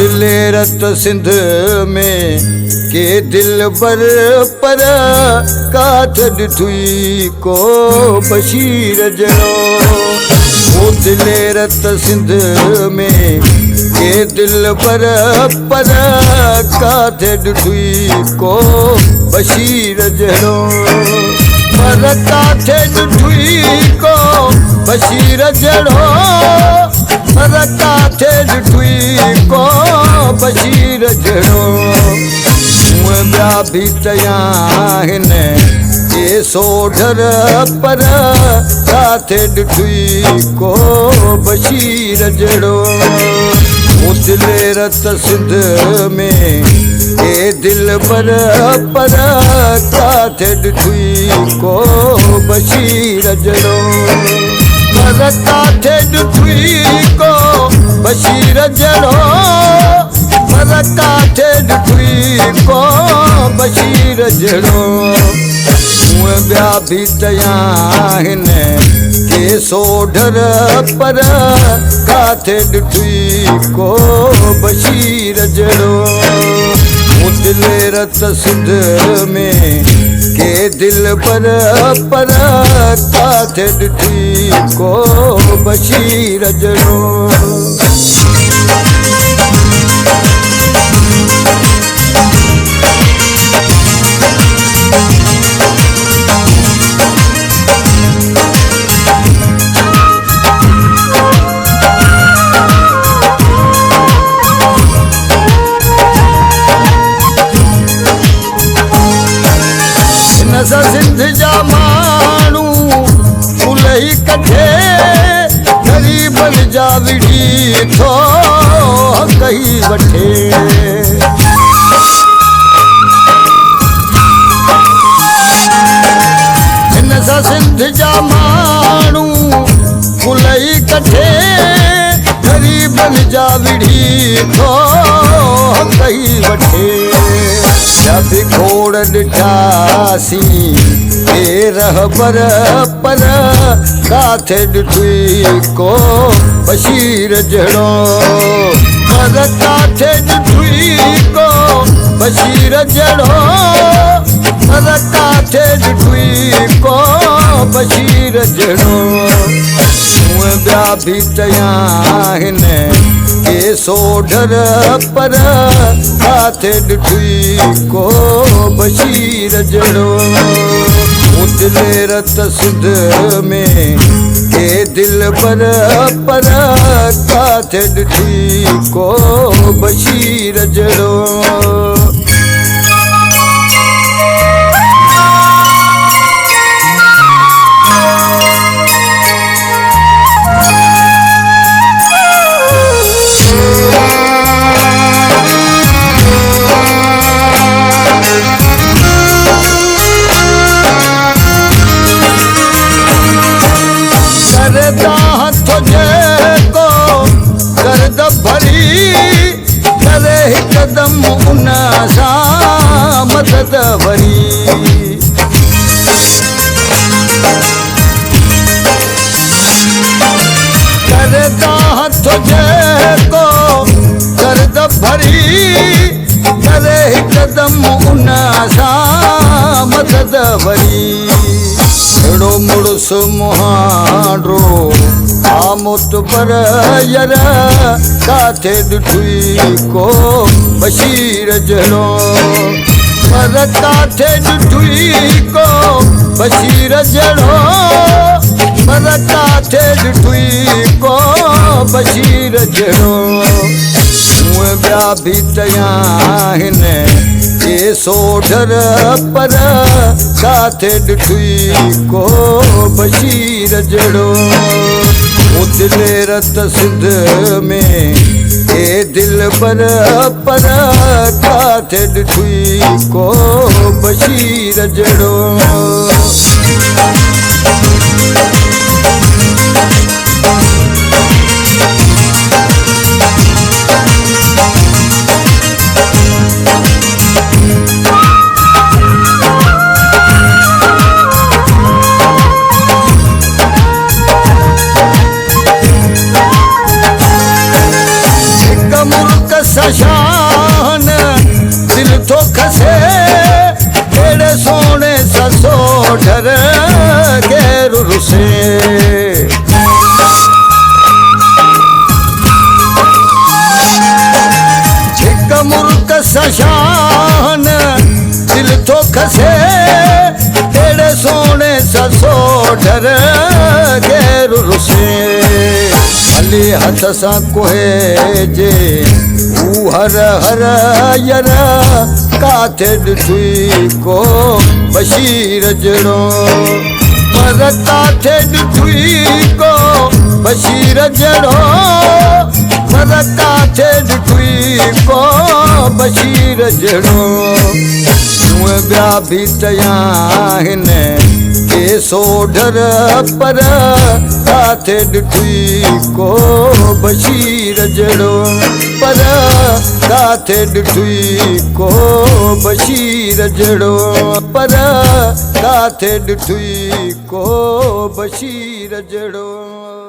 उजले रत सिंध में के दिल पर काथ ॾिठुई को बशीर जड़ो। उजले रत सिंध में के दिल पर काथ ॾिठुई को बशीर जड़ो। पर काथ ॾिठुई को बशीर जड़ो। पर काथ ॾिठुई को बशीर जड़ो। ॿिया बि तया हिन के सोढर पर काथे ॾिठुई को बशीर जड़ो। उजले रत सिंध में के दिल पर काथे ॾिठुई को बशीर जड़ो। पर काथे ॾिठुई को बशीर जड़ो। पर काथे ॾिठुई को बशीर जड़ो। ॿिया बि तया हिन के सोढर पर काथे ॾिठुई को बशीर जड़ो। उजले रत सिंध में के दिल पर काथे ॾिठुई को बशीर जड़ो। सिंध जा माण्हू उलही कठे ग़रीबन जा विड़ी थो कही वठे। हिन सां सिंध जा माण्हू उलही कठे ग़रीबन जा विड़ी थो कही वठे। जब घोड़ ॾिठासी ए रहबर पर काथे ॾिठुई को बशीर जड़ो। पर काथे ॾिठुई को बशीर जड़ो। पर काथे ॾिठुई को बशीर जड़ो। ॿिया बि तया हिन के सोढर पर काथे ॾिठुई को बशीर जड़ो। उजले रत सिंध में के दिल पर काथे ॾिठुई को बशीर जड़ो। हिकदम उन सां मदद वरी। करदा हथ जेको गर्द भरी करे हिकदम उन सां मदद वरी। अहिड़ो मुड़ुस मुहांडो आमुत पर यर काथे ॾिठुई को बशीर जड़ो। पर काथे ॾिठुई को बशीर जड़ो। पर काथे ॾिठुई को बशीर जड़ो। ॿिया बि तया हिन के सोढर पर काथे ॾिठुई को बशीर जड़ो। उजले रत सिंध में के दिल पर काथे ॾिठुई को बशीर जड़ो। ससोढर गैर रुसे हली हथ सां कोहे जे ऊ हर हर यर काथे ॾिठुई को बशीर जहिड़ो पर काथे ॾिठुई को बशीर जहिड़ो पर काथे ॾिठुई को बशीर जहिड़ो उहे ॿिया बि तया आहिनि के सोढर पर काथे ॾिठुई को बशीर जहिड़ो पर काथे ॾिठुई को बशीर जहिड़ो पर काथे ॾिठुई को बशीर जहिड़ो।